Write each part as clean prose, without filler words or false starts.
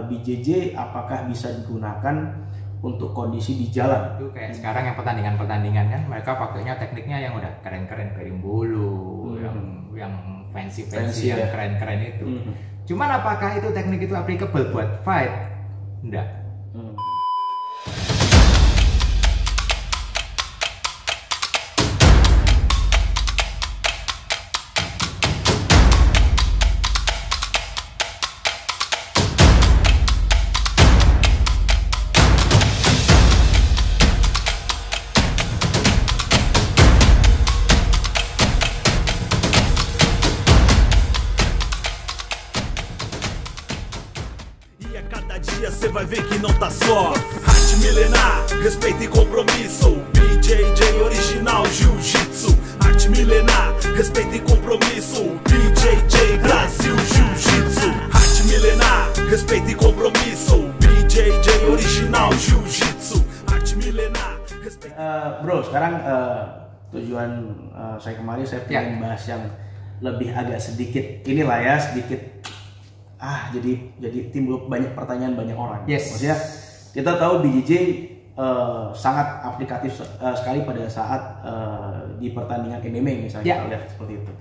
BJJ apakah bisa digunakan untuk kondisi di jalan? Itu kayak sekarang yang pertandingan kan mereka pakainya tekniknya yang udah keren-keren, berimbulu, yang fancy yang ya. keren-keren itu. Cuman apakah itu teknik itu applicable buat fight? Enggak. Cê vai ver que não tá só. Arte milenar, respeito e compromisso. BJJ original Jiu-Jitsu. Arte milenar, respeito e compromisso. BJJ Brasil Jiu-Jitsu. Arte milenar, respeito e compromisso. BJJ original Jiu-Jitsu. Arte milenar, respeito. Bro, sekarang tujuan saya kemarin saya pengen bahas yang lebih agak sedikit inilah ya, sedikit jadi timbul banyak pertanyaan banyak orang. Maksudnya kita tahu BJJ sangat aplikatif sekali pada saat di pertandingan MMA misalnya, kita lihat seperti itu.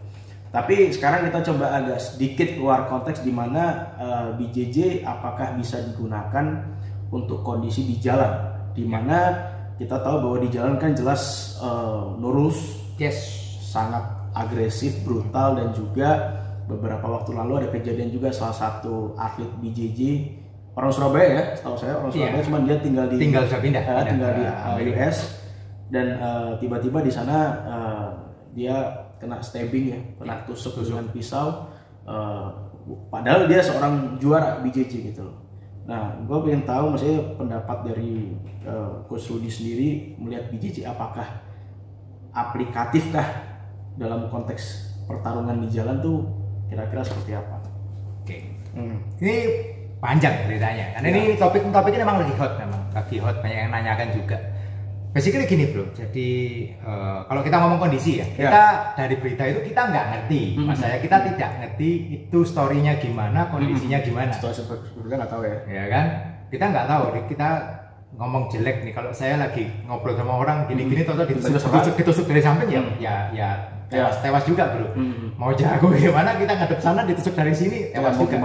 Tapi sekarang kita coba agak sedikit keluar konteks di mana BJJ apakah bisa digunakan untuk kondisi di jalan, di mana kita tahu bahwa di jalan kan jelas Nurulus sangat agresif, brutal, dan juga beberapa waktu lalu ada kejadian juga salah satu atlet BJJ orang Surabaya ya, setahu saya orang Surabaya, cuman dia tinggal di US dan tiba-tiba di sana dia kena stabbing ya, kena tusuk dengan pisau, padahal dia seorang juara BJJ gitu loh. Nah, gue pengen tahu maksudnya pendapat dari Coach Rudy sendiri melihat BJJ apakah aplikatifkah dalam konteks pertarungan di jalan tuh kira-kira seperti apa? Ini panjang ceritanya, karena ini topiknya memang lagi hot, banyak yang nanyakan juga. Basically gini bro, jadi kalau kita ngomong kondisi ya, kita dari berita itu kita nggak ngerti, maksudnya kita tidak ngerti itu storynya gimana, kondisinya gimana. Kita nggak tahu ya kan? Kita nggak tahu, kita ngomong jelek nih, kalau saya lagi ngobrol sama orang gini-gini, ditusuk dari samping ya tewas juga bro. Mau jago gimana kita ngadep sana ditusuk dari sini tewas juga.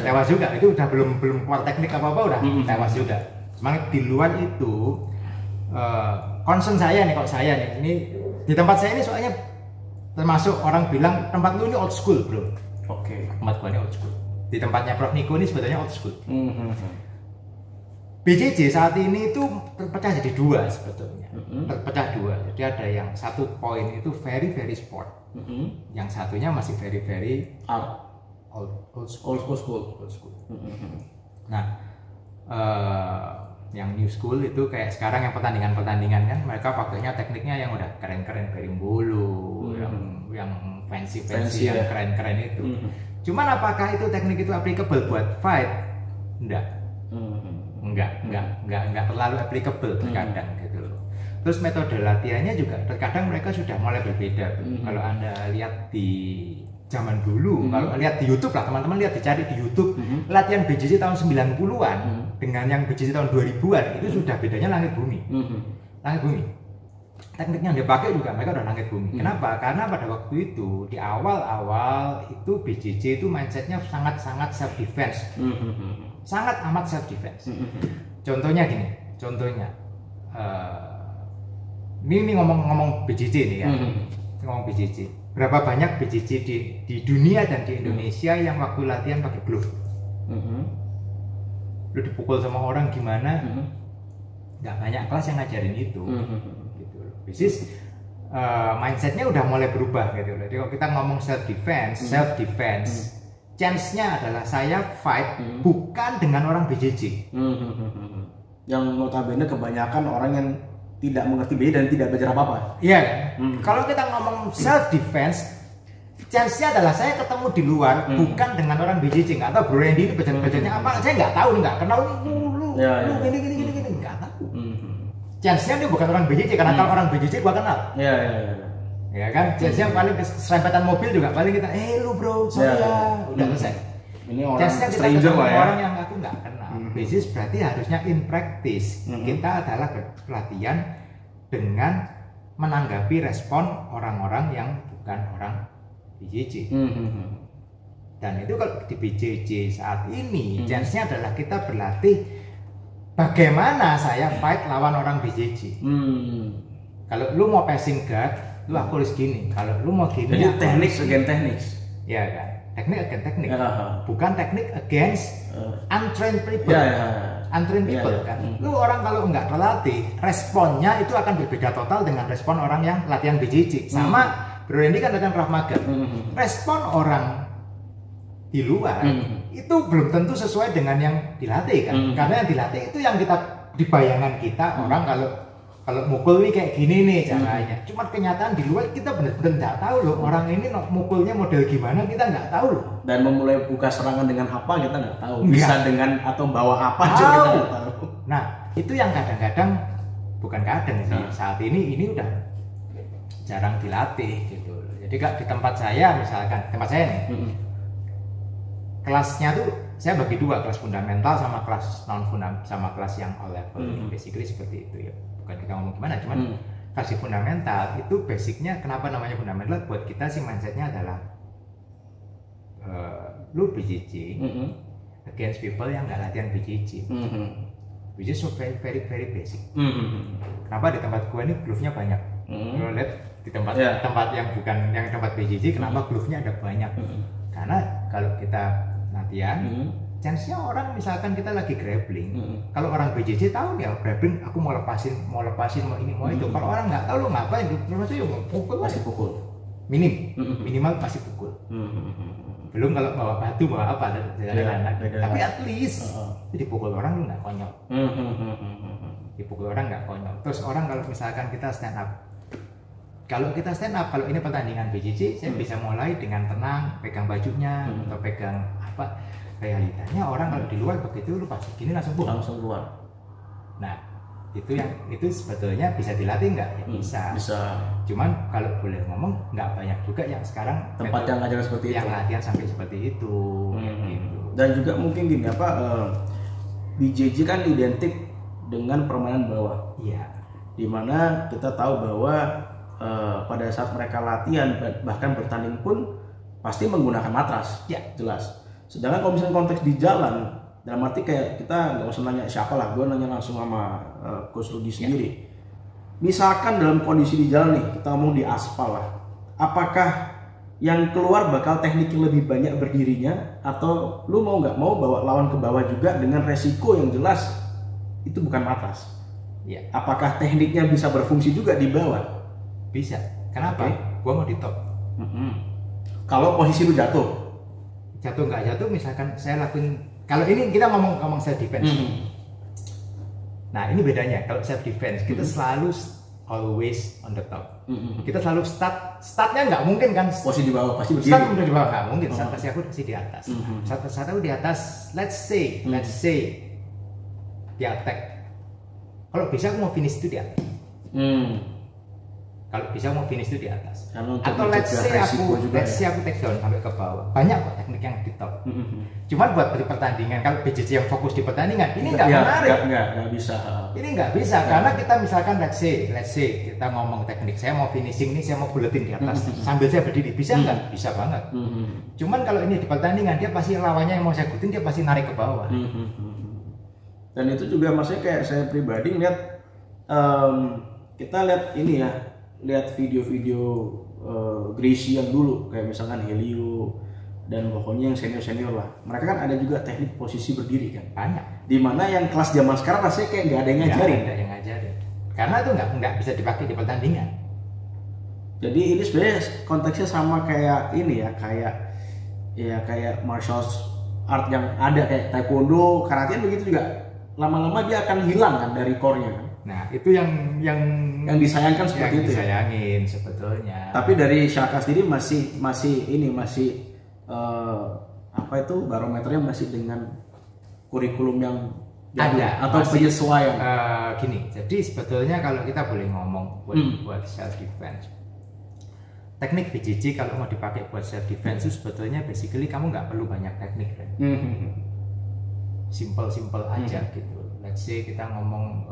Tewas juga, itu udah belum kuat teknik apa udah tewas juga. Cuman di luar itu concern saya nih, kalau saya nih ini di tempat saya ini soalnya termasuk orang bilang tempat lu ini old school bro. Tempat gua ini old school. Di tempatnya Prof Niko ini sebetulnya old school. BJJ saat ini itu terpecah jadi dua sebetulnya, terpecah dua. Jadi ada yang satu poin itu very sport, yang satunya masih very old school. Nah, yang new school itu kayak sekarang yang pertandingan kan mereka pakainya tekniknya yang udah keren-keren, berimbulu, yang fancy yang keren-keren itu. Cuman apakah itu teknik itu applicable buat fight? Enggak terlalu applicable terkadang gitu loh. Terus metode latihannya juga terkadang mereka sudah mulai berbeda. Kalau Anda lihat di zaman dulu, kalau lihat di YouTube lah, teman-teman lihat, dicari di YouTube latihan BJJ tahun 90-an dengan yang BJJ tahun 2000-an itu sudah bedanya langit bumi. Langit bumi. Tekniknya yang dipakai juga mereka udah langit bumi. Kenapa? Karena pada waktu itu di awal-awal itu BJJ itu mindsetnya sangat self defense. Sangat amat self defense. Contohnya gini, ini ngomong BJJ nih ya, ngomong BJJ. Berapa banyak BJJ di dunia dan di Indonesia yang waktu latihan pakai glove? Lu dipukul sama orang gimana? Nggak banyak kelas yang ngajarin itu. Gitu. Bisnis mindsetnya udah mulai berubah gitu. Jadi kalau kita ngomong self defense. Chance-nya adalah saya fight bukan dengan orang BJJ. Yang notabene kebanyakan orang yang tidak mengerti BJJ dan tidak belajar apa-apa. Iya kan? Kalau kita ngomong self defense, chance-nya adalah saya ketemu di luar bukan dengan orang BJJ. Nggak tahu Bro Randy ini belajarnya apa, saya nggak tahu, nggak kenal lu gini nggak tahu. Chance-nya dia bukan orang BJJ, karena kalau orang BJJ gua kenal. Ya kan, chance-nya paling serempetan mobil juga paling kita, lu bro, saya udah selesai. Ini orang stranger lah ya. Orang yang aku nggak kenal. Basis berarti harusnya in practice. Kita adalah pelatihan dengan menanggapi respon orang-orang yang bukan orang BJJ. Dan itu kalau di BJJ saat ini, chance-nya adalah kita berlatih bagaimana saya fight lawan orang BJJ. Kalau lu mau passing guard, lu aku harus gini. Kalau lu mau gini, jadi teknik against teknik. Ya kan, teknik against teknik. Bukan teknik against untrained people. Untrained people kan. Lu orang kalau nggak terlatih, responnya itu akan berbeda total dengan respon orang yang latihan BJJ. Sama Bro Randy kan latihan Krav Maga. Respon orang di luar itu belum tentu sesuai dengan yang dilatih kan. Karena yang dilatih itu yang kita di bayangan kita orang kalau mukul nih kayak gini nih caranya. Cuma kenyataan di luar kita benar-benar nggak tahu loh orang ini mukulnya model gimana, kita nggak tahu loh. Dan memulai buka serangan dengan apa kita nggak tahu. Bisa dengan atau bawa apa juga kita nggak tahu. Nah itu yang kadang-kadang bukan kadang sih saat ini udah jarang dilatih gitu. Jadi kak di tempat saya misalkan tempat saya nih. Kelasnya tuh saya bagi dua, kelas fundamental sama kelas non fundamental sama kelas yang all level. Basically seperti itu ya. Bukan kita ngomong gimana, cuman kelas fundamental itu basicnya kenapa namanya fundamental buat kita sih mindsetnya adalah lu BJJ against people yang nggak latihan BJJ, which is so very very very basic. Kenapa di tempat gua ini glove-nya banyak? Lo lihat di tempat yang bukan yang tempat BJJ kenapa glove-nya ada banyak? Karena kalau kita latihan, chance-nya orang misalkan kita lagi grappling, kalau orang BJJ tahu ya grappling, aku mau lepasin, mau ini, mau itu. Kalau orang nggak tahu lo ngapain, lo masih pukul, masih pukul, minimal masih pukul. Belum kalau bawa batu, bawa apa, tapi at least dipukul orang lo nggak konyol. Dipukul orang nggak konyol. Terus orang kalau misalkan kita stand up, kalau ini pertandingan BJJ, saya bisa mulai dengan tenang, pegang bajunya atau pegang apa. Realitanya orang kalau di luar begitu lu pasti gini langsung keluar. Nah itu sebetulnya bisa dilatih nggak? Ya bisa. Cuman kalau boleh ngomong nggak banyak juga yang sekarang tempat yang ngajar seperti yang latihan sampai seperti itu. Gitu. Dan juga mungkin gini BJJ kan identik dengan permainan bawah. Iya. Dimana kita tahu bahwa pada saat mereka latihan bahkan bertanding pun pasti menggunakan matras. Ya jelas. Sedangkan kalau misalnya konteks di jalan, dalam arti kayak kita nggak usah nanya siapa lah, gue nanya langsung sama Coach Rudy sendiri. Misalkan dalam kondisi di jalan nih, kita ngomong di aspal lah, apakah yang keluar bakal teknik yang lebih banyak berdirinya, atau lu mau nggak mau bawa lawan ke bawah juga dengan resiko yang jelas itu bukan matras? Ya. Apakah tekniknya bisa berfungsi juga di bawah? Bisa. Kenapa? Gua mau di top. Kalau posisi lu jatuh nggak jatuh, misalkan saya lakuin, kalau ini kita ngomong self defense. Nah ini bedanya, kalau self defense kita selalu always on the top. Kita selalu startnya nggak mungkin kan posisi di bawah, pasti berdiri. Start udah di bawah nggak mungkin, start pasti aku pasti di atas. Saat aku di atas, let's say di attack. Kalau bisa aku mau finish itu di atas. Kalau bisa mau finish itu di atas. Atau let's say aku take down sampai ke bawah. Banyak kok teknik yang di top. Cuman buat di pertandingan, kalau BJJ yang fokus di pertandingan, ini nggak menarik. Nggak bisa. Ini nggak bisa karena kita misalkan let's say kita ngomong teknik, saya mau finishing ini, saya mau buletin di atas sambil saya berdiri, bisa nggak? Bisa banget. Cuman kalau ini di pertandingan, dia pasti lawannya yang mau saya ikutin, dia pasti narik ke bawah. Dan itu juga maksudnya kayak saya pribadi lihat, kita lihat ini ya. Lihat video-video Gracie yang dulu kayak misalkan Helio dan pokoknya yang senior lah, mereka kan ada juga teknik posisi berdiri kan banyak, dimana yang kelas zaman sekarang rasanya kayak nggak ada yang ngajarin karena itu nggak bisa dipakai di pertandingan. Jadi ini sebenarnya konteksnya sama kayak ini ya, kayak martial art yang ada kayak taekwondo, karate begitu juga, lama-lama dia akan hilang kan dari core-nya kan. Nah itu yang disayangkan seperti itu. Disayangin sebetulnya. Tapi dari Shaka sendiri masih apa itu barometernya masih dengan kurikulum yang ada atau penyesuaian. Gini, jadi sebetulnya kalau kita boleh ngomong buat self defense, teknik BJJ kalau mau dipakai buat self defense itu sebetulnya basically kamu nggak perlu banyak teknik kan. Simple aja gitu. Let's say kita ngomong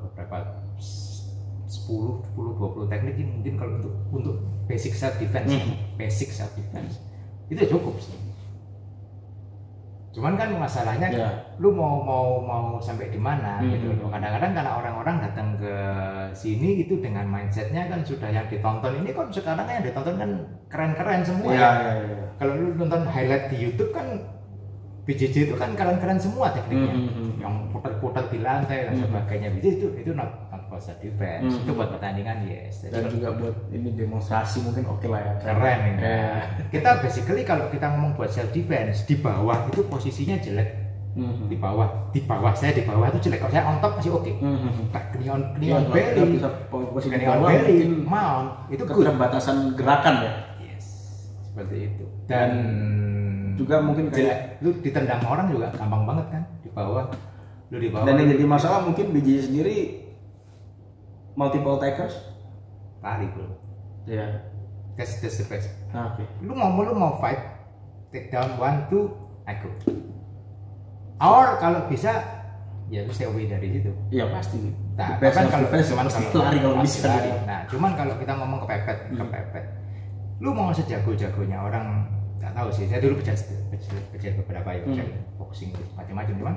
beberapa 10-20 teknik ini mungkin kalau untuk basic self defense, basic self defense itu cukup sih. Cuman kan masalahnya lu mau sampai di mana gitu loh. Kadang-kadang karena orang-orang datang ke sini itu dengan mindsetnya kan sudah yang ditonton ini kan sekarang yang ditonton kan keren-keren semua ya. Kalau lu nonton highlight di YouTube kan BJJ itu kan keren-keren semua tekniknya, yang putar-putar di lantai dan sebagainya. BJJ itu not for self defense, itu buat pertandingan yes. Dan juga buat ini demonstrasi mungkin oke lah ya. Keren ini. Kita basically kalau kita ngomong buat self defense di bawah itu posisinya jelek. Di bawah saya di bawah itu jelek. Kalau saya on top masih oke. Clean belly, mount itu keterbatasan gerakan ya. Yes, seperti itu. Dan juga mungkin kayak lu ditendang orang juga gampang banget kan di bawah. Lu di bawah. Dan yang jadi masalah mungkin BJJ sendiri multiple takers lari bro. Ya. That's the best. Oke. Lu mau fight, take down 1, 2, I go. Or kalau bisa ya lu stay away dari situ. Iya pasti. Nah, kan kalau lari kalau bisa. Nah, cuman kalau kita ngomong kepepet, lu mau sejago-jagonya orang nggak tahu sih. Saya dulu belajar beberapa ya, boxing macam-macam cuman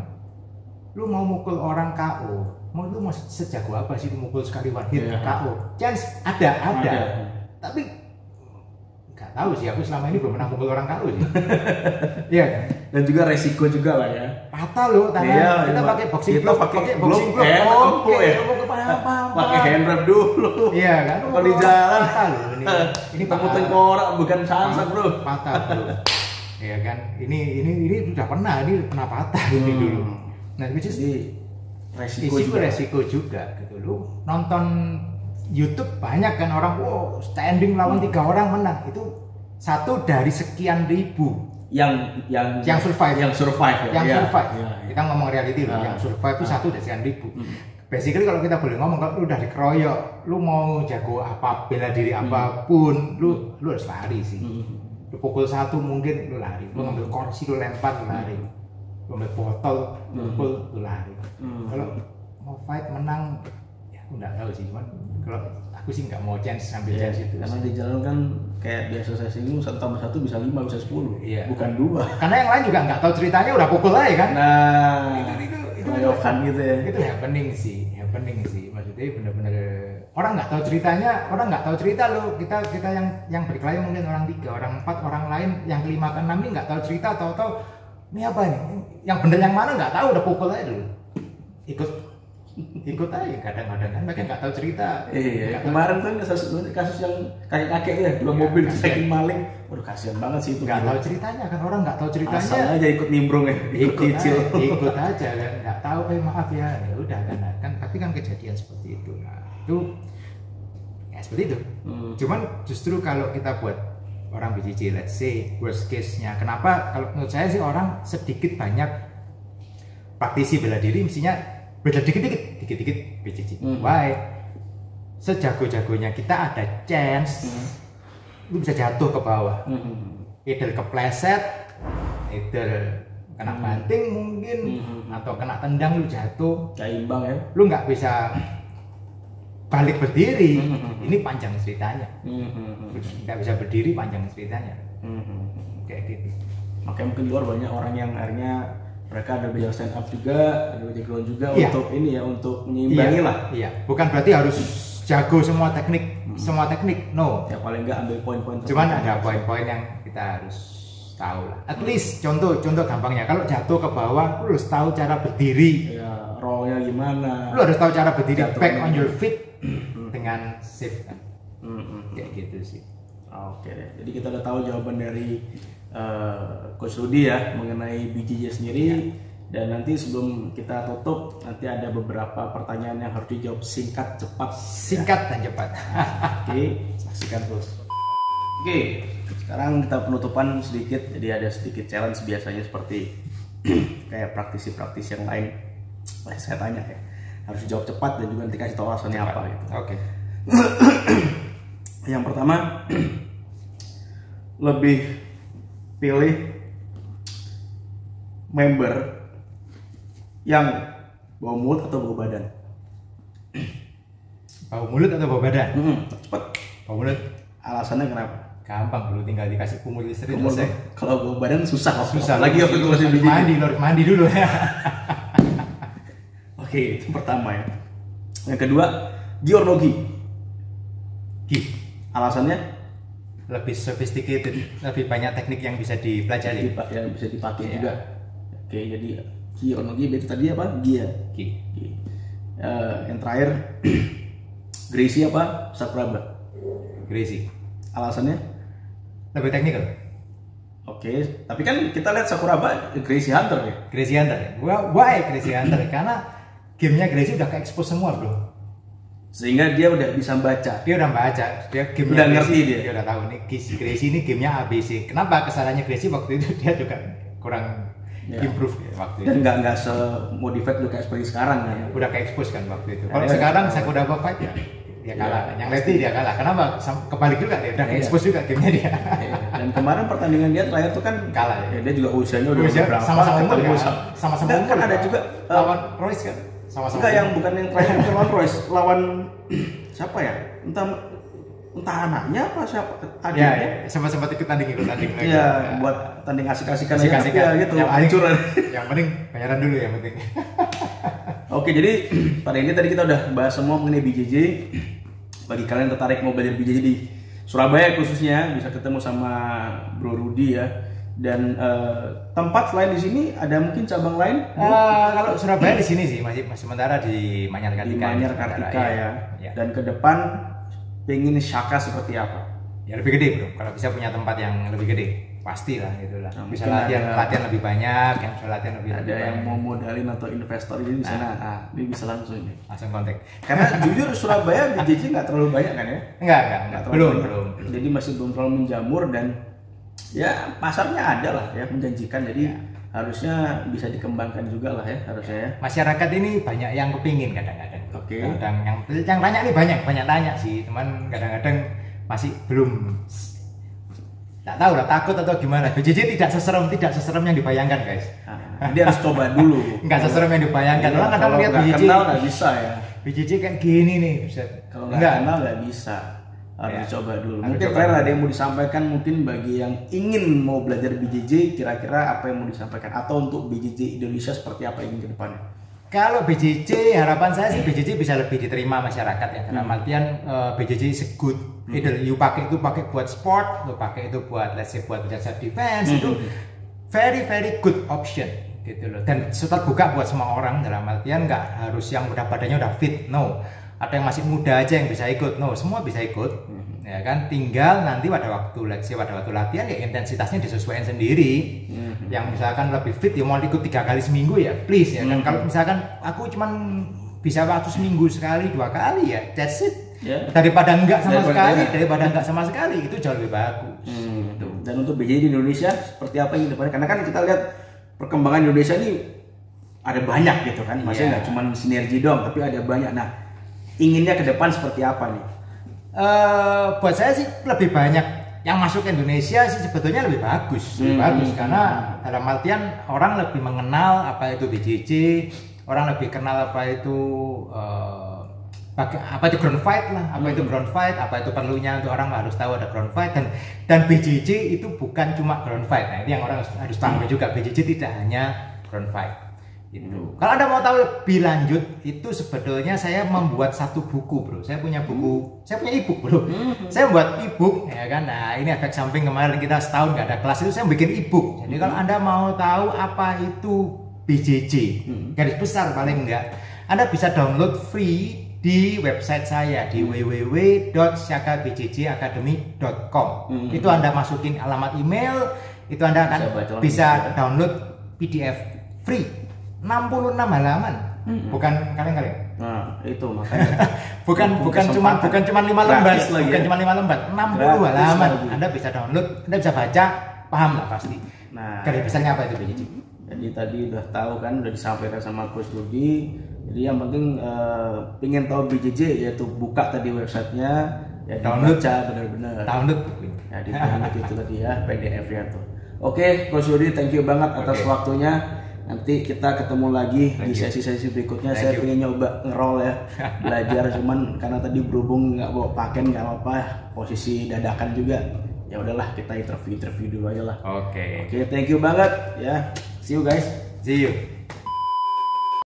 lu mau mukul orang KO, lu mau sejago apa sih lu mukul sekali one hit KO? Chance ada. Tapi nggak tahu sih, aku selama ini belum pernah mukul orang KO sih. Iya kan? Dan juga resiko juga lah ya. Patah lo tangan. Kita pakai boxing glove, pakai boxing glove. Pakai hand wrap dulu. Iya kan? Kalau di jalan patah lo ini kamu tengkorak bukan sansak bro. Patah bro. Iya kan? Ini udah pernah patah ini dulu. Nah, which is resiko juga gitu. Lu nonton YouTube banyak kan orang standing lawan 3 orang menang. Itu 1 dari sekian ribu yang survive. Kita ngomong reality loh. Yang survive itu 1 dari sekian ribu. Basically kalau kita boleh ngomong, kalau lu udah dikeroyok, lu mau jago apa, bela diri apapun, lu harus lari sih. Lu pukul 1 mungkin lu lari. Lu ngambil kursi lu lempar lu lari. Ambil botol, pukul, lari. Kalau mau fight menang, ya aku nggak tahu sih. Cuman kalau aku sih nggak mau chance ambil chance itu. Karena di jalan kan kayak biasa saya singgung 1 tambah 1 bisa 5 bisa 10, bukan 2. Karena yang lain juga nggak tahu ceritanya udah pukul aja kan. Nah, itu gitu ya. Itu happening sih. Maksudnya bener-bener orang nggak tahu ceritanya, orang nggak tahu cerita loh. Kita yang berkelahi mungkin orang 3, orang 4, orang lain yang 5 ke 6 ini nggak tahu cerita, tahu-tahu ini apa nih? Yang bener yang mana nggak tahu, udah pukul aja dulu. Ikut aja kadang-kadang kan mereka nggak tahu cerita. Iya. Kemarin kan kasus yang kakek-kakek ya, 2 mobil disaking maling. Waduh kasihan banget sih itu. Nggak tahu ceritanya kan, orang nggak tahu ceritanya. Asal aja ikut nimbrung ya, ikut aja kan, nggak tahu maaf ya udah kan. Tapi kan kejadian seperti itu. Nah itu ya seperti itu. Cuman justru kalau kita buat orang BJJ, let's say worst case-nya, kenapa kalau menurut saya sih orang sedikit banyak praktisi bela diri mestinya bela dikit-dikit BJJ. Why? Sejago-jagonya kita ada chance lu bisa jatuh ke bawah. Either kepleset, either kena banting mungkin, atau kena tendang lu jatuh. Kayak imbang ya. Lu nggak bisa balik berdiri, ini panjang ceritanya. Nggak bisa berdiri, panjang ceritanya. Kayak gitu. Makanya mungkin di luar banyak orang yang akhirnya mereka ada belajar stand up juga, ada belajar ground juga untuk ini ya, untuk menyeimbangi lah. Iya. Bukan berarti harus jago semua teknik, no. Ya paling nggak ambil poin-poin. Cuman ada poin-poin yang kita harus tahu lah. At least contoh gampangnya, kalau jatuh ke bawah, lu harus tahu cara berdiri. Ya, rollnya gimana. Lu harus tahu cara berdiri, back on your feet dengan safe kan. Kayak gitu sih. Oke deh. Jadi kita udah tahu jawaban dari Coach Rudy ya mengenai BJJ sendiri. Dan nanti sebelum kita tutup, nanti ada beberapa pertanyaan yang harus dijawab singkat, cepat. Dan cepat. Oke, saksikan terus. Oke, sekarang kita penutupan sedikit. Jadi ada sedikit challenge biasanya seperti kayak praktisi-praktisi yang lain. Saya tanya ya, harus dijawab cepat dan juga nanti kasih tahu alasannya apa gitu. Oke. Yang pertama, lebih pilih member yang bau mulut atau bau badan? Bau mulut atau bau badan? Cepet. Bau mulut. Alasannya kenapa? Gampang bro, tinggal dikasih kumur listrik selesai. Kalau bau badan susah lagi waktu itu harus mandi dulu ya. Oke, itu pertama ya. Yang kedua, gi or no gi? Gi. Alasannya? Lebih sophisticated, lebih banyak teknik yang bisa dipelajari. Yang bisa dipakai juga. Oke, jadi gi or no gi, itu tadi apa? Gi ya? Gi. Yang terakhir, Gracie apa? Sakuraba? Gracie. Alasannya? Lebih teknikal. Oke, tapi kan kita lihat Sakuraba Gracie Hunter ya? Gracie Hunter ya? Why Gracie Hunter? Karena gamenya Gracie udah ke-expose semua bro. Sehingga dia udah bisa baca. Dia udah baca, dia gamenya udah ngerti dia udah tahu nih Gracie ini gamenya ABC. Kenapa kesalahannya Gracie waktu itu dia juga kurang improve ya, waktu itu. Dan nggak se-modified lu kayak seperti sekarang kan? Udah ke-expose kan waktu itu. Kalau sekarang Sakuraba fight ya dia kalah, yang lefty dia kalah. Kenapa? Kebalik juga dia udah expose juga gamenya dia. Dan kemarin pertandingan dia terakhir tuh kan kalah ya. Dia juga usianya udah berapa? Sama-sama umur kan? Sama-sama umur kan ada juga lawan Royce kan? Sama-sama. Enggak, yang bukan yang terakhir bukan lawan Royce, lawan siapa ya? Entah anaknya apa siapa adiknya. Ya, sama-sama ikut tanding. Iya, buat tanding asik-asikan aja gitu. Hancur. Yang penting bayaran dulu yang penting. Oke, jadi pada ini tadi kita udah bahas semua mengenai BJJ. Bagi kalian yang tertarik mau belajar BJJ di Surabaya khususnya, bisa ketemu sama Bro Rudy ya. Dan tempat selain di sini ada mungkin cabang lain? Kalau Surabaya di sini sih masih sementara di Manyar Kartika. Di Manyar Kartika ya. Dan ke depan pengen Shaka seperti apa? Ya lebih gede bro. Kalau bisa punya tempat yang lebih gede, pastilah gitulah. Nah, bisa latihan lebih banyak, yang bisa latihan lebih ada yang mau modalin atau investor ini di sana. Ini bisa langsung kontak. Karena jujur Surabaya BJJ nggak terlalu banyak kan ya? Enggak. Belum. Jadi masih belum terlalu menjamur dan ya pasarnya ada lah ya, menjanjikan. Jadi harusnya bisa dikembangkan juga lah ya harusnya ya. Masyarakat ini banyak yang kepingin kadang-kadang. Oke. Kadang yang tanya nih banyak tanya sih, teman kadang-kadang masih belum nggak tahu lah, takut atau gimana. BJJ tidak seserem yang dibayangkan guys. Dia harus coba dulu. Nggak seserem yang dibayangkan. Orang kadang lihat BJJ kenal nggak bisa ya. BJJ kayak gini nih. Kalau nggak kenal nggak bisa. Harus coba dulu. Mungkin terakhir ada yang mau disampaikan mungkin bagi yang ingin mau belajar BJJ, kira-kira apa yang mau disampaikan atau untuk BJJ Indonesia seperti apa ini ke depannya? Kalau BJJ, harapan saya sih BJJ bisa lebih diterima masyarakat ya. Dalam artian BJJ is good. Either you pakai buat sport, lu pakai itu buat let's say buat self defense, itu very good option gitu loh. Dan sudah buka buat semua orang, dalam artian nggak harus yang udah badannya udah fit, no. Ada yang masih muda aja yang bisa ikut, no, semua bisa ikut. Ya kan, tinggal nanti pada waktu latihan ya intensitasnya disesuaikan sendiri. Yang misalkan lebih fit ya mau ikut 3 kali seminggu ya please ya kan. Kalau misalkan aku cuman bisa waktu seminggu sekali 2 kali ya that's it. Daripada enggak sama sekali itu jauh lebih bagus. Gitu. Dan untuk BJJ di Indonesia seperti apa yang depannya? Karena kan kita lihat perkembangan Indonesia ini ada banyak gitu kan. Maksudnya nggak cuma sinergi doang, tapi ada banyak. Nah, inginnya ke depan seperti apa nih? Buat saya sih lebih banyak yang masuk ke Indonesia sih sebetulnya lebih bagus, karena dalam artian orang lebih mengenal apa itu BJJ, orang lebih kenal apa itu ground fight lah, apa itu ground fight, apa itu perlunya untuk orang harus tahu ada ground fight dan BJJ itu bukan cuma ground fight. Nah, ini yang orang harus tahu juga, BJJ tidak hanya ground fight. Gitu. Kalau Anda mau tahu lebih lanjut, itu sebetulnya saya membuat satu buku, bro. Saya punya buku, saya punya e-book, bro. Saya buat e-book, ya kan. Nah, ini efek samping kemarin kita setahun nggak ada kelas itu saya bikin e-book. Jadi kalau Anda mau tahu apa itu BJJ, garis besar paling enggak, Anda bisa download free di website saya di www.shakabjjacademy.com. Itu Anda masukin alamat email, itu Anda akan bisa download PDF free. 66 halaman, bukan kaleng-kaleng. Nah, itu makanya. bukan cuma 5 lembar, bukan cuma 5 lembar, 60 halaman. Anda bisa download, Anda bisa baca, paham lah pasti. Nah, garis besarnya apa itu BJJ? Jadi tadi udah tahu kan, udah disampaikan sama Coach Rudy. Jadi yang penting pengen tahu BJJ yaitu buka tadi websitenya, ya download benar-benar. Download. Ya di download itu tadi ya PDF-nya tuh. Oke, Coach Rudy, thank you banget atas waktunya. Nanti kita ketemu lagi di sesi-sesi berikutnya. Saya pengen nyoba ngerol ya, belajar, cuman karena tadi berhubung nggak bawa pakaian nggak apa-apa, posisi dadakan juga. Ya udahlah, kita interview dulu aja lah. Oke, thank you banget ya. See you guys. See you.